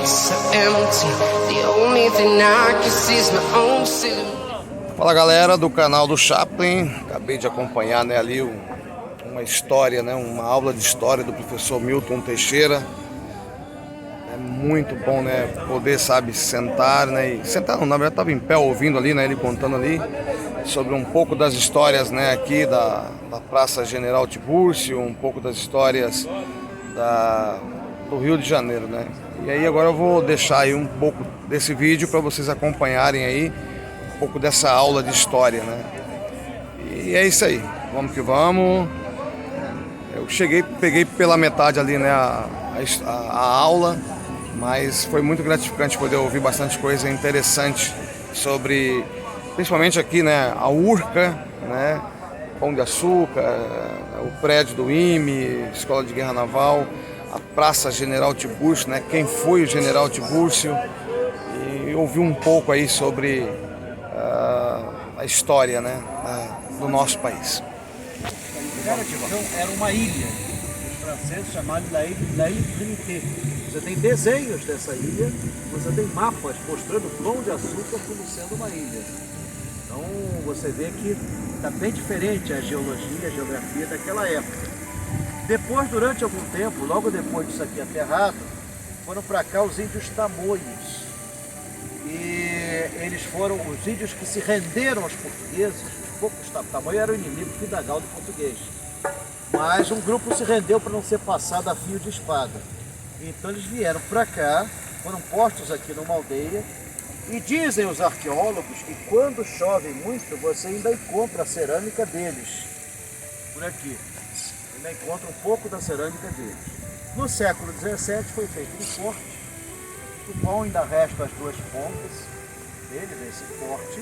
so empty. The only thing I can see is my own silhouette. Fala galera do canal do Chaplin, acabei de acompanhar, né, ali uma história, né, uma aula de história do professor Milton Teixeira. É muito bom, né, poder, sabe, sentar, né, e sentar não, na verdade estava em pé ouvindo ali, né, ele contando ali sobre um pouco das histórias, né, aqui da Praça General Tibúrcio, um pouco das histórias do Rio de Janeiro, né. E aí agora eu vou deixar aí um pouco desse vídeo para vocês acompanharem aí um pouco dessa aula de história, né? E é isso aí, vamos que vamos. Eu peguei pela metade ali, né, a aula, mas foi muito gratificante poder ouvir bastante coisa interessante sobre, principalmente aqui, né, a Urca, né, Pão de Açúcar, o prédio do IME, Escola de Guerra Naval, a Praça General Tibúrcio, né, quem foi o General Tibúrcio, e ouvir um pouco aí sobre a história, né, do nosso país. Era uma ilha, os franceses chamaram La Ile Trinité. Você tem desenhos dessa ilha, você tem mapas mostrando o Pão de Açúcar como sendo uma ilha. Então você vê que está bem diferente a geologia, a geografia daquela época. Depois, durante algum tempo, logo depois disso aqui aterrado, foram para cá os índios tamoios. E eles foram os índios que se renderam aos portugueses. Os poucos tamoios eram o inimigo fidagal do português. Mas um grupo se rendeu para não ser passado a fio de espada. Então eles vieram para cá, foram postos aqui numa aldeia. E dizem os arqueólogos que quando chove muito, você ainda encontra a cerâmica deles. Por aqui. Ainda encontra um pouco da cerâmica deles. No século XVII foi feito um forte, do qual ainda restam as duas pontas dele, desse forte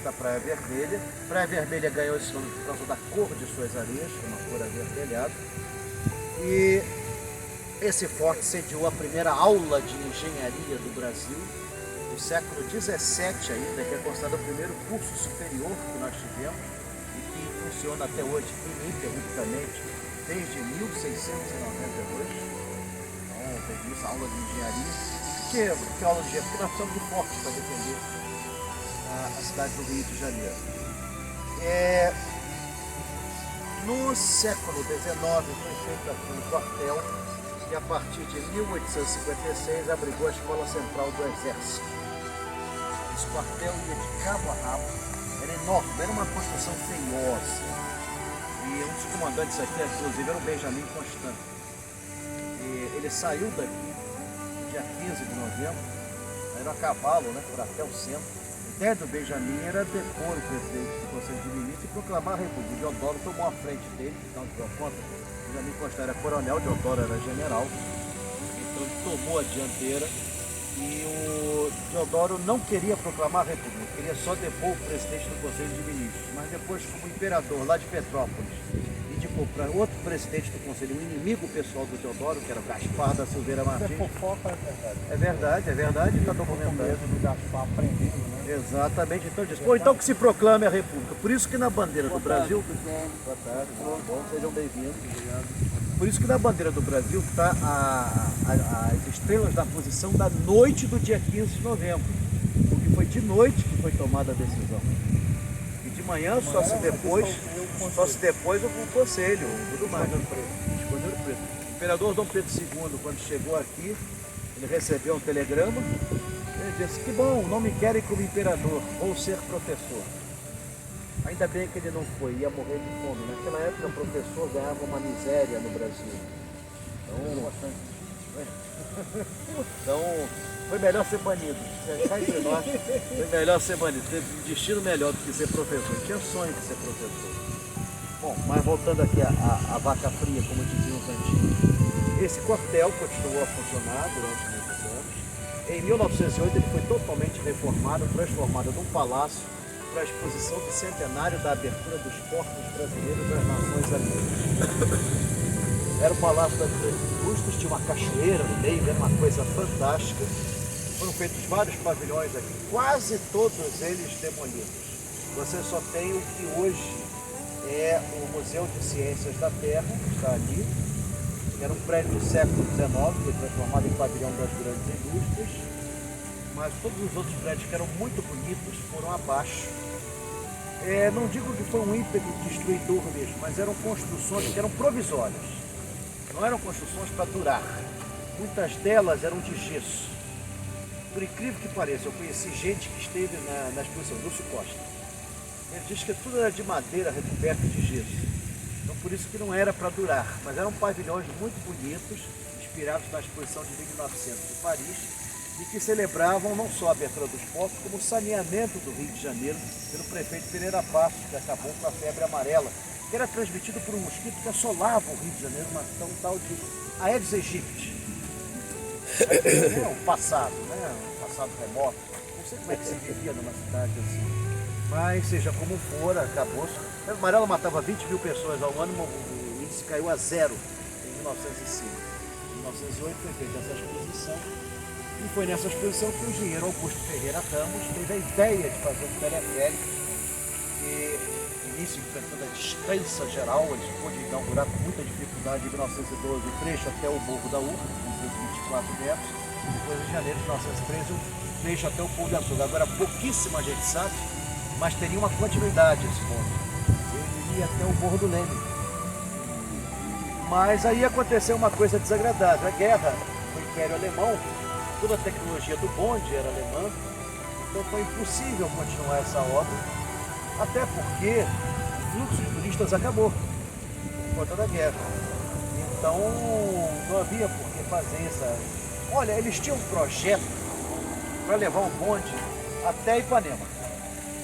da Praia Vermelha. Praia Vermelha ganhou esse nome por causa da cor de suas areias, uma cor avermelhada. E esse forte sediou a primeira aula de engenharia do Brasil, no século XVII ainda, que é considerado o primeiro curso superior que nós tivemos e que funciona até hoje ininterruptamente, desde 1692. Então, teve isso, aula de engenharia. Que aula de engenharia? Porque nós precisamos de forte para defender a cidade do Rio de Janeiro. No século XIX foi feito aqui um quartel que a partir de 1856 abrigou a Escola Central do Exército. Esse quartel ia de cabo a rabo, era enorme, era uma construção feiosa. E um dos comandantes aqui, inclusive, era o Benjamin Constant. E ele saiu daqui dia 15 de novembro, era a cavalo, né, por até o centro. A ideia do Benjamin era depor o presidente do Conselho de Ministros e proclamar a República. Deodoro tomou a frente dele, então deu conta. Benjamin Constant era coronel, Deodoro era general, então ele tomou a dianteira e o Deodoro não queria proclamar a República, queria só depor o presidente do Conselho de Ministros. Mas depois, como imperador lá de Petrópolis, indicou para outro presidente do Conselho, um inimigo pessoal do Deodoro, que era o Gaspar da Silveira Martins. É verdade, está documentado. Do Gaspar prendido, né? Exatamente, então diz, então que se proclame a República. Por isso que na bandeira do Brasil... Boa tarde, bom, sejam bem-vindos. Por isso que na bandeira do Brasil está as estrelas da posição da noite do dia 15 de novembro. Porque foi de noite que foi tomada a decisão. E de manhã só se depois o conselho, tudo mais. Esconderam preto. O imperador Dom Pedro II, quando chegou aqui, ele recebeu um telegrama. Ele disse, que bom, não me querem como imperador, vou ser professor. Ainda bem que ele não foi, ia morrer de fome. Naquela época o professor ganhava uma miséria no Brasil. Então foi melhor ser banido. Foi melhor ser banido. Teve um destino melhor do que ser professor. Eu tinha sonho de ser professor. Bom, mas voltando aqui a vaca fria, como diziam os antigos. Esse quartel continuou a funcionar durante muitos anos. Em 1908 ele foi totalmente reformado, transformado num palácio para a exposição do centenário da abertura dos portos brasileiros das Nações Unidas. Era o Palácio das Indústrias, tinha uma cachoeira no meio, era uma coisa fantástica. Foram feitos vários pavilhões aqui, quase todos eles demolidos. Você só tem o que hoje é o Museu de Ciências da Terra, que está ali, Era um prédio do século XIX, foi transformado em pavilhão das grandes indústrias, mas todos os outros prédios que eram muito bonitos foram abaixo. Não digo que foi um ímpeto destruidor mesmo, mas eram construções que eram provisórias, não eram construções para durar. Muitas delas eram de gesso. Por incrível que pareça, eu conheci gente que esteve na exposição, Lúcio Costa. Ele disse que tudo era de madeira recoberto de gesso. Então por isso que não era para durar, mas eram pavilhões muito bonitos, inspirados na exposição de 1900 de Paris, e que celebravam não só a abertura dos portos, como o saneamento do Rio de Janeiro pelo prefeito Pereira Passos, que acabou com a febre amarela, que era transmitido por um mosquito que assolava o Rio de Janeiro, um tal de Aedes aegypti. O passado, né? Um passado remoto. Não sei como é que se vivia numa cidade assim. Mas seja como for, acabou-se. A febre amarela matava 20 mil pessoas ao ano, o índice caiu a 0 em 1905. Em 1908 foi feita essa exposição. E foi nessa exposição que o engenheiro Augusto Ferreira Ramos teve a ideia de fazer um teleférico que, no início, enfrentando a descrença geral, ele pôde inaugurar com muita dificuldade em 1912 o trecho até o Morro da Urca, com 24 metros, e depois em janeiro de 1913 o trecho até o Pão de Açúcar. Agora, pouquíssima gente sabe, mas teria uma continuidade esse ponto. Ele iria até o Morro do Leme. Mas aí aconteceu uma coisa desagradável. A guerra do Império Alemão, toda a tecnologia do bonde era alemã, então foi impossível continuar essa obra, até porque o fluxo de turistas acabou por conta da guerra. Então não havia por que fazer essa... Olha, eles tinham um projeto para levar o bonde até Ipanema,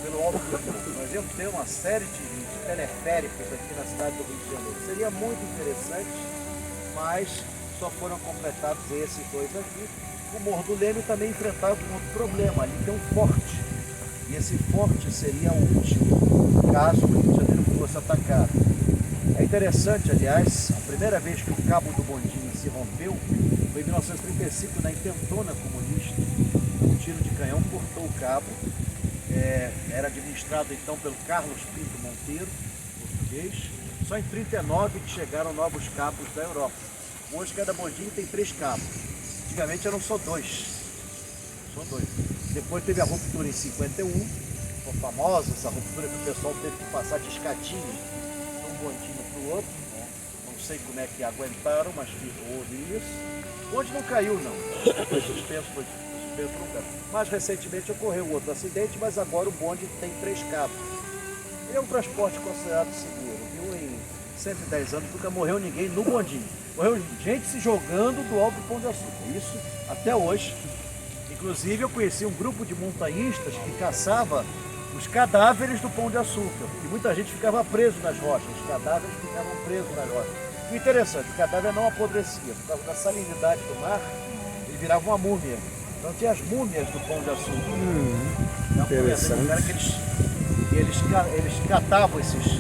pelo Alto do Rio. Nós íamos ter uma série de teleféricos aqui na cidade do Rio de Janeiro. Seria muito interessante, mas só foram completados esses dois aqui. O Morro do Leme também enfrentava um outro problema. Ali tem um forte. E esse forte seria útil caso o Rio de Janeiro fosse atacado. É interessante, aliás, a primeira vez que o cabo do bondinho se rompeu foi em 1935, na intentona comunista. Um tiro de canhão cortou o cabo. Era administrado então pelo Carlos Pinto Monteiro, português. Só em 1939 que chegaram novos cabos da Europa. Hoje cada bondinho tem 3 cabos. Antigamente eram só 2. Depois teve a ruptura em 51, foi famosa essa ruptura que o pessoal teve que passar de escadinha de um bondinho para o outro. Não sei como é que aguentaram, mas houve isso. Onde não caiu não, foi suspenso nunca. Mas recentemente ocorreu outro acidente, mas agora o bonde tem 3 cabos. Ele é um transporte considerado seguro, viu? Em 110 anos nunca morreu ninguém no bondinho. Morreu gente se jogando do alto do Pão de Açúcar. Isso até hoje. Inclusive eu conheci um grupo de montanhistas que caçava os cadáveres do Pão de Açúcar. E muita gente ficava preso nas rochas. Os cadáveres ficavam presos nas rochas. O interessante, o cadáver não apodrecia. Por causa da salinidade do mar, ele virava uma múmia. Então tinha as múmias do Pão de Açúcar. Interessante. Era que eles catavam esses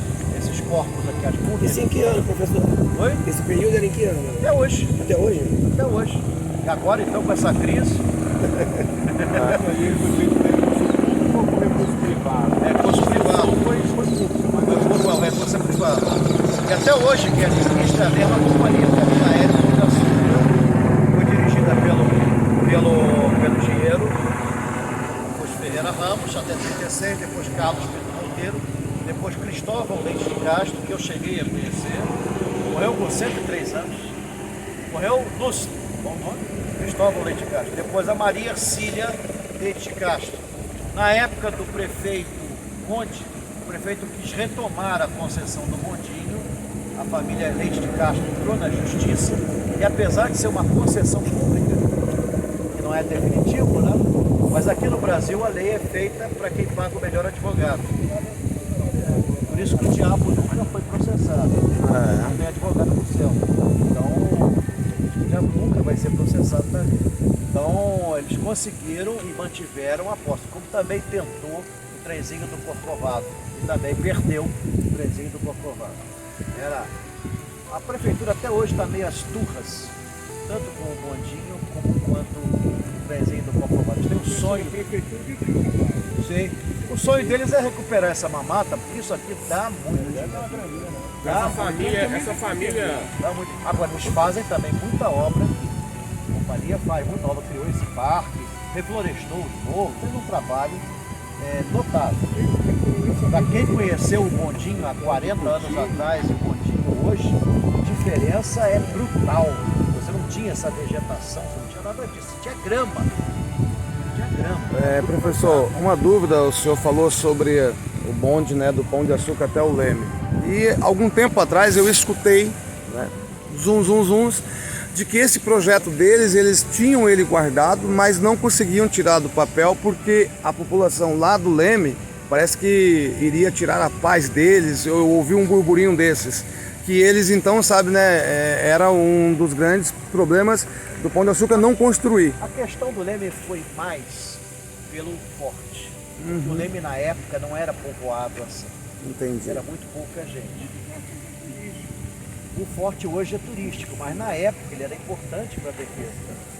corpos aqui, as múmias. Isso em que ano, professor? Oi? Esse período era em que ano? Até hoje. Até hoje? Até hoje. E agora então com essa crise. Curso privado. Foi curso privado. E até hoje que administra a mesma companhia, que é a linha aérea do Pão de Açúcar, foi dirigida pelo engenheiro Augusto Ferreira Ramos, até 36, depois Carlos Pinto Monteiro, depois Cristóvão Leite de Castro, que eu cheguei a conhecer, morreu com 103 anos, morreu Lúcio, bom nome, Cristóvão Leite de Castro, depois a Maria Ercília Leite de Castro. Na época do prefeito Conde, o prefeito quis retomar a concessão do bondinho, a família Leite de Castro entrou na justiça, e apesar de ser uma concessão pública, que não é definitivo, né? Mas aqui no Brasil a lei é feita para quem paga o melhor advogado. Por isso que o diabo nunca foi processado. Não tem advogado no céu. Então, o diabo nunca vai ser processado na vida. Então, eles conseguiram e mantiveram a posse, como também tentou o trenzinho do Corcovado, e também perdeu o trenzinho do Corcovado. A prefeitura até hoje está meio às turras, tanto com o bondinho como quanto o trenzinho do Corcovado. Eles têm um sonho. Sim. O sonho deles é recuperar essa mamata, porque isso aqui dá muito dinheiro. Essa família... Agora, eles fazem também muita obra aqui. A companhia faz muita obra, criou esse parque, reflorestou de novo, fez um trabalho notável. Para quem conheceu o bondinho há 40 anos atrás e o bondinho hoje, a diferença é brutal. Você não tinha essa vegetação, você não tinha nada disso, você tinha grama. Professor, uma dúvida, o senhor falou sobre o bonde, né, do Pão de Açúcar até o Leme. E algum tempo atrás eu escutei, né, zuns, de que esse projeto deles, eles tinham ele guardado, mas não conseguiam tirar do papel porque a população lá do Leme parece que iria tirar a paz deles. Eu ouvi um burburinho desses, que eles então, sabe, né, era um dos grandes problemas do Pão de Açúcar não construir. A questão do Leme foi mais pelo forte. O Leme na época não era povoado assim. Entendi. Era muito pouca gente. O forte hoje é turístico, mas na época ele era importante para a defesa.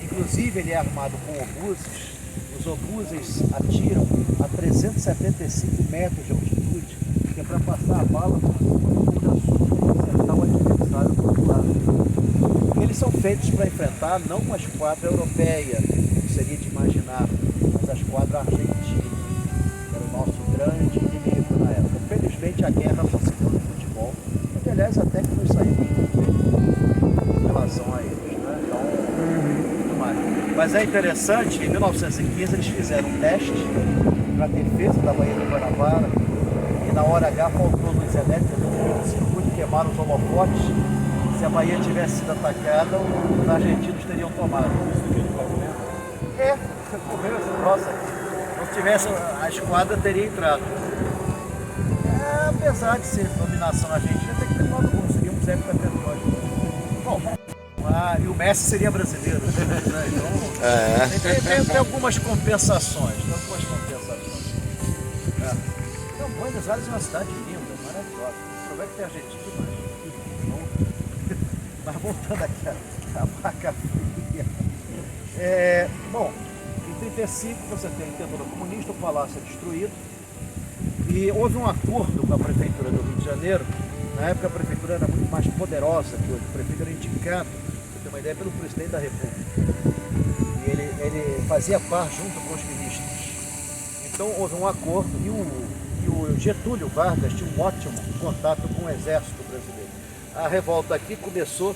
Inclusive ele é armado com obuses. Os obuses atiram a 375 metros de altitude, que é para passar a bala por cima do Pão de Açúcar e acertar o adversário do outro lado. Eles são feitos para enfrentar não uma esquadra europeia, como seria de imaginar, mas a esquadra argentina, que era o nosso grande inimigo na época. Felizmente a guerra aproximou do futebol, e aliás até que nos saiu em relação a eles, né? Então, muito mais. Mas é interessante que em 1915 eles fizeram um teste para a defesa da Baía do Guanabara, e na hora H faltou luz elétrica, no circuito queimaram os holofotes. Se a Bahia tivesse sido atacada, os argentinos teriam tomado. Correu esse troço aqui. Se tivesse, a esquadra teria entrado. Apesar de ser dominação argentina, até que nós não conseguimos época petróleo. Bom, e o Messi seria brasileiro. Né? Então, tem algumas compensações. Então, Buenos Aires é uma cidade linda, maravilhosa. O problema é que tem argentino demais. Mas voltando aqui a vaca fria. Bom, em 1935 você tem a ditadura comunista, o palácio é destruído e houve um acordo com a prefeitura do Rio de Janeiro. Na época a prefeitura era muito mais poderosa que hoje. O prefeito era indicado, para ter uma ideia, pelo presidente da República. E ele fazia par junto com os ministros. Então houve um acordo e o Getúlio Vargas tinha um ótimo contato com o exército brasileiro. A revolta aqui começou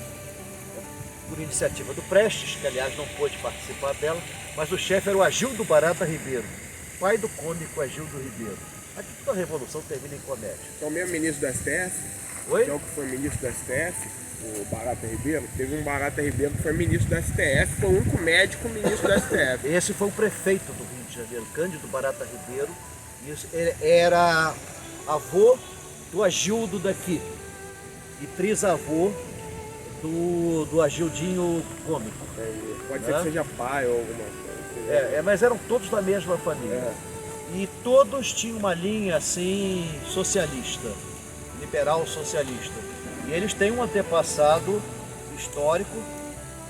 por iniciativa do Prestes, que aliás não pôde participar dela, mas o chefe era o Agildo Barata Ribeiro, pai do cômico Agildo Ribeiro. Aqui toda a revolução termina em comédia. Então o mesmo ministro do STF, Oi? que é o que foi ministro do STF, o Barata Ribeiro, teve um Barata Ribeiro que foi ministro do STF, foi o único médico ministro do STF. Esse foi o prefeito do Rio de Janeiro, Cândido Barata Ribeiro. Isso era avô do Agildo daqui e trisavô do Agildinho cômico. Pode ser que seja pai ou alguma coisa. Mas eram todos da mesma família. E todos tinham uma linha assim socialista, liberal socialista. E eles têm um antepassado histórico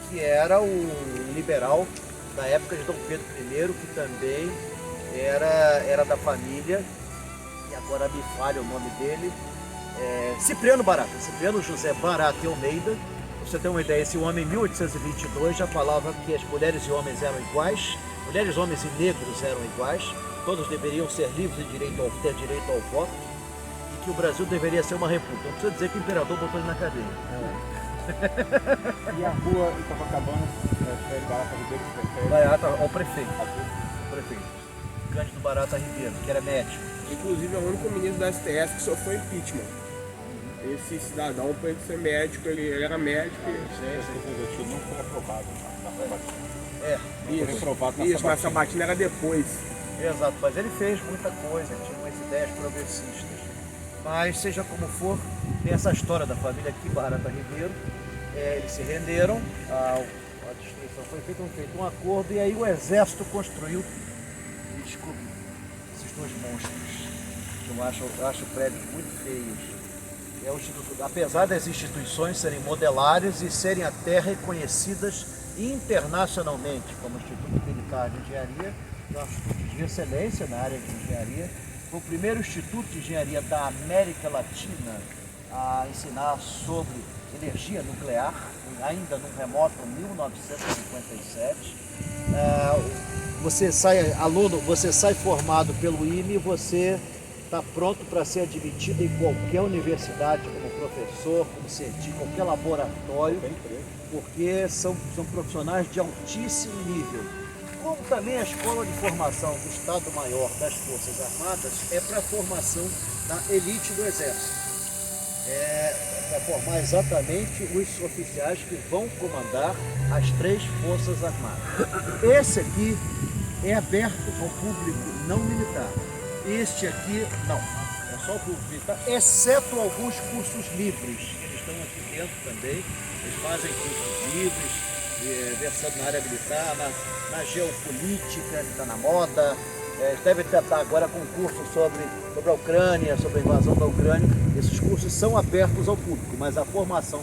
que era o liberal da época de Dom Pedro I, que também era da família, e agora me falha o nome dele, Cipriano Barata, Cipriano José Barata e Almeida. Pra você ter uma ideia, esse homem em 1822 já falava que as mulheres e homens eram iguais, mulheres, homens e negros eram iguais, todos deveriam ser livres e ter direito ao voto, e que o Brasil deveria ser uma república. Não precisa dizer que o imperador botou ele na cadeia. E a rua em Copacabana, Barata Ribeiro, Barata ao prefeito. Cândido Barata Ribeiro, que era médico. inclusive é o único ministro da STF que sofreu impeachment. Esse cidadão, para ele ser médico, ele era médico e... O não foi aprovado na Isso, aprovado na isso, mas a sabatina era depois. Exato, mas ele fez muita coisa, ele tinha umas ideias progressistas. Mas seja como for, tem essa história da família aqui, Barata Ribeiro. Eles se renderam, a destruição foi feito um acordo, e aí o exército construiu e descobriu esses dois monstros, que eu acho prédios muito feios. Apesar das instituições serem modelares e serem até reconhecidas internacionalmente, como o Instituto Militar de Engenharia, que é um instituto de excelência na área de engenharia, foi o primeiro instituto de engenharia da América Latina a ensinar sobre energia nuclear, ainda num remoto 1957. Você sai aluno, você sai formado pelo IME, você está pronto para ser admitido em qualquer universidade como professor, como cientista, qualquer laboratório, porque são profissionais de altíssimo nível. Como também a Escola de Formação do Estado-Maior das Forças Armadas é para a formação da elite do Exército. Para formar exatamente os oficiais que vão comandar as 3 Forças Armadas. Esse aqui é aberto ao público não militar. Este aqui não, é só o público militar, exceto alguns cursos livres. Eles estão aqui dentro também, eles fazem cursos livres, versando na área militar, na geopolítica, que está na moda. Eles devem tentar agora com um curso sobre a Ucrânia, sobre a invasão da Ucrânia. Esses cursos são abertos ao público, mas a formação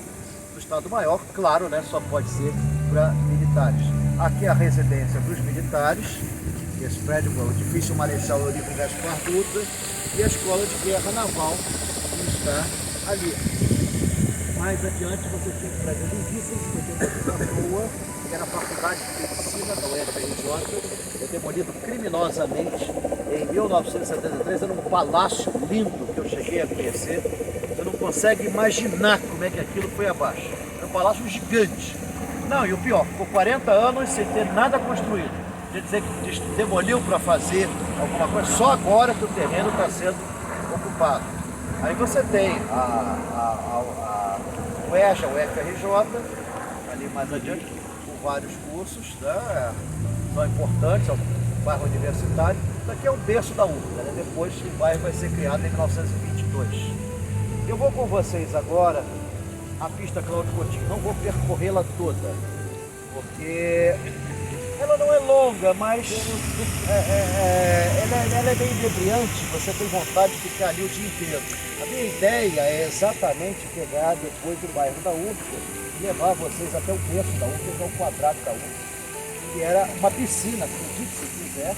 do Estado-Maior, claro, né, só pode ser para militares. Aqui é a residência dos militares, esse prédio é o Edifício Marechal Olívio Gaspar Dutra, e a Escola de Guerra Naval, que está ali. Mais adiante você tinha o prédio Lindíssimo, que foi demolido, que era a Faculdade de Medicina da UFRJ, foi demolido criminosamente em 1973. Era um palácio lindo que eu cheguei a conhecer. Você não consegue imaginar como é que aquilo foi abaixo. Era um palácio gigante. Não, e o pior, ficou 40 anos sem ter nada construído. Quer dizer que demoliu para fazer alguma coisa, só agora que o terreno está sendo ocupado. Aí você tem o EJA, o FRJ, ali mais adiante, com vários cursos, né? São importantes, é um bairro universitário. Isso aqui é o berço da UFBA, né? Depois o bairro vai ser criado em 1922. Eu vou com vocês agora a pista Cláudio Coutinho, não vou percorrê-la toda, porque ela não é longa, mas ela é bem inebriante, você tem vontade de ficar ali o dia inteiro. A minha ideia é exatamente pegar depois do bairro da UFBA e levar vocês até o berço da UFBA, que é o quadrado da UFBA, que era uma piscina, acredite se quiser,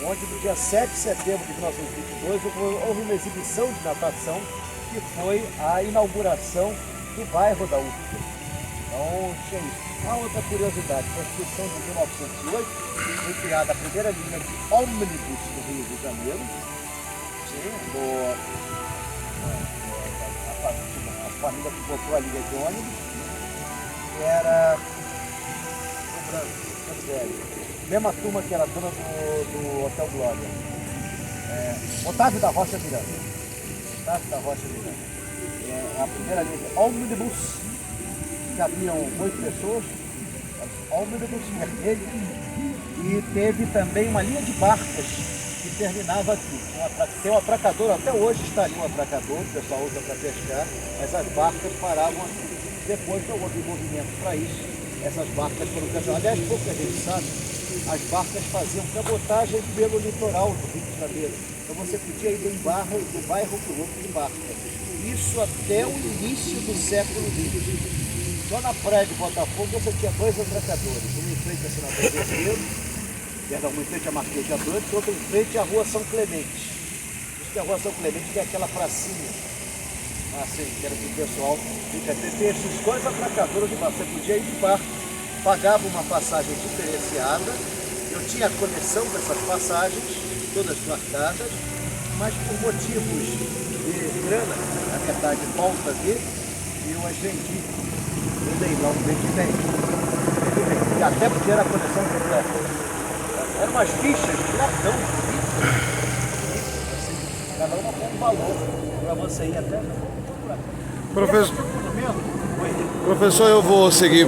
onde no dia 7 de setembro de 1922 houve uma exibição de natação que foi a inauguração do bairro da UFBA. Então, tinha isso. Uma outra curiosidade, a Constituição de 1908 foi criada a primeira linha de ônibus do Rio de Janeiro. Sim, a família que botou a linha de ônibus era o Branco, mesma turma que era dona do Hotel Glória. Otávio da Rocha Miranda. Otávio da Rocha Miranda. A primeira linha de ônibus, cabiam 8 pessoas, ônibus vermelho, e teve também uma linha de barcas que terminava aqui. Tem um atracador, até hoje está ali um atracador, o pessoal usa para pescar, mas as barcas paravam aqui. Depois não houve movimento para isso, essas barcas foram canceladas. Aliás, pouca gente sabe, as barcas faziam cabotagem pelo litoral do Rio de Janeiro. Então você podia ir de um bairro para o outro de barca. Isso até o início do século XX. Só na praia de Botafogo você tinha 2 atracadores, um em frente à Senador Bezerro, um em frente à Marquês de Abrantes, outro em frente à Rua São Clemente. Isso que é a Rua São Clemente, que é aquela pracinha, assim, que era que o pessoal fica ter esses 2 atracadores de barco. Você podia ir de barco, pagava uma passagem diferenciada, eu tinha a coleção dessas passagens, todas marcadas, mas por motivos de grana, na verdade falta de, eu as vendi. No leilão, vendi bem. E até porque era a coleção completa. Eram umas fichas de latão, assim, cada uma com um valor para você ir até. Professor, eu vou seguir.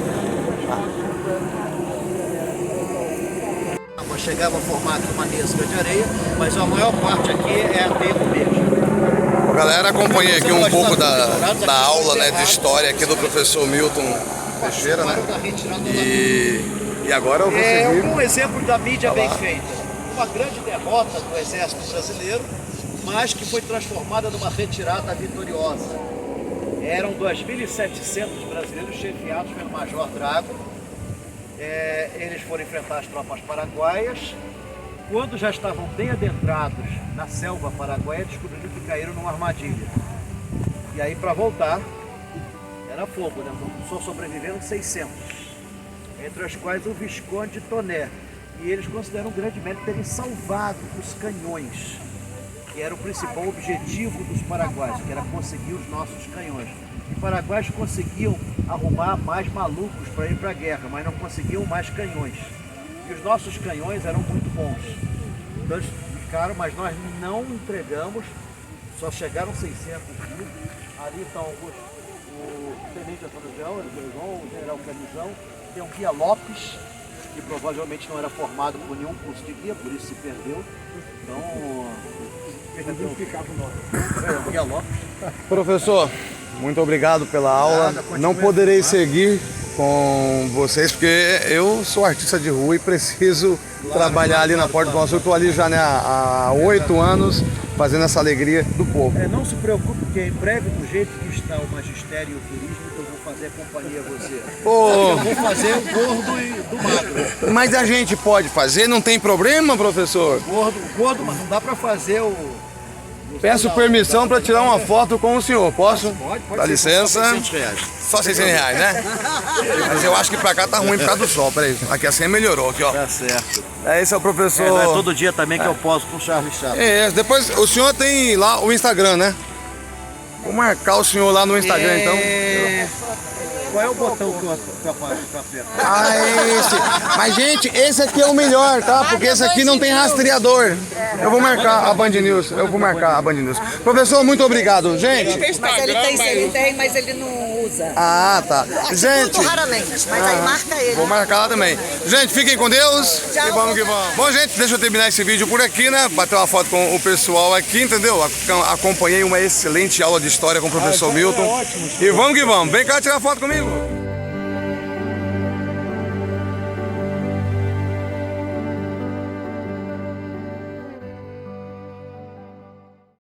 Vou chegar, vou formar aqui uma mesa de areia, mas a maior parte aqui é aterro mesmo. Galera, acompanhei aqui um pouco da aula, né, de história aqui do professor Milton Teixeira, né? E agora eu vou seguir. Um exemplo da mídia bem feita. Uma grande derrota do Exército Brasileiro, mas que foi transformada numa retirada vitoriosa. Eram 2.700 brasileiros chefiados pelo Major Drago. Eles foram enfrentar as tropas paraguaias. Quando já estavam bem adentrados na selva paraguaia, descobriram que caíram numa armadilha. E aí para voltar era fogo, né? Só sobreviveram 600, entre os quais o Visconde de Toné. E eles consideram um grande mérito terem salvado os canhões, que era o principal objetivo dos paraguaios, que era conseguir os nossos canhões. Os paraguaios conseguiam arrumar mais malucos para ir para a guerra, mas não conseguiam mais canhões. E os nossos canhões eram muito bons. Então eles ficaram, mas nós não entregamos, só chegaram 600 mil. Ali estão o tenente Antônio João, o general Camizão, tem o Guia Lopes, que provavelmente não era formado por nenhum curso de guia, por isso se perdeu. Então, Identificar com nós. o Guia Lopes. Professor, muito obrigado pela aula. Nada, Não poderei seguir com vocês porque eu sou artista de rua e preciso trabalhar ali na Porta do Consul. Estou ali já, né, há 8 anos fazendo essa alegria do povo. Não se preocupe, porque em breve, do jeito que está o magistério e o turismo, eu vou fazer companhia a você. Ô, Eu vou fazer o gordo e do magro. mas a gente pode fazer, não tem problema, professor? Gordo, mas não dá para fazer o... Peço permissão para tirar uma foto com o senhor, posso? Pode Dá licença. Só 600 reais. Só 600 reais, né? Mas eu acho que pra cá tá ruim por causa do sol, peraí. Aqui assim melhorou, aqui ó. Tá certo. Esse é o professor... Não é todo dia também que eu posso com o Charles Chaplin. Depois o senhor tem lá o Instagram, né? Vou marcar o senhor lá no Instagram, então. Qual é o botão que eu aperto? Ah, esse. Mas, gente, esse aqui é o melhor, tá? Porque esse aqui não tem rastreador. Eu vou marcar a Band News. Professor, muito obrigado. Gente. Mas ele tem, mas ele não usa. Ah, tá. Gente. Muito raramente, mas aí marca ele. Vou marcar lá também. Gente, fiquem com Deus. Tchau. E vamos que vamos. Bom, gente, deixa eu terminar esse vídeo por aqui, né? Bater uma foto com o pessoal aqui, entendeu? Acompanhei uma excelente aula de história com o professor Milton. E vamos que vamos. Vem cá tirar foto comigo.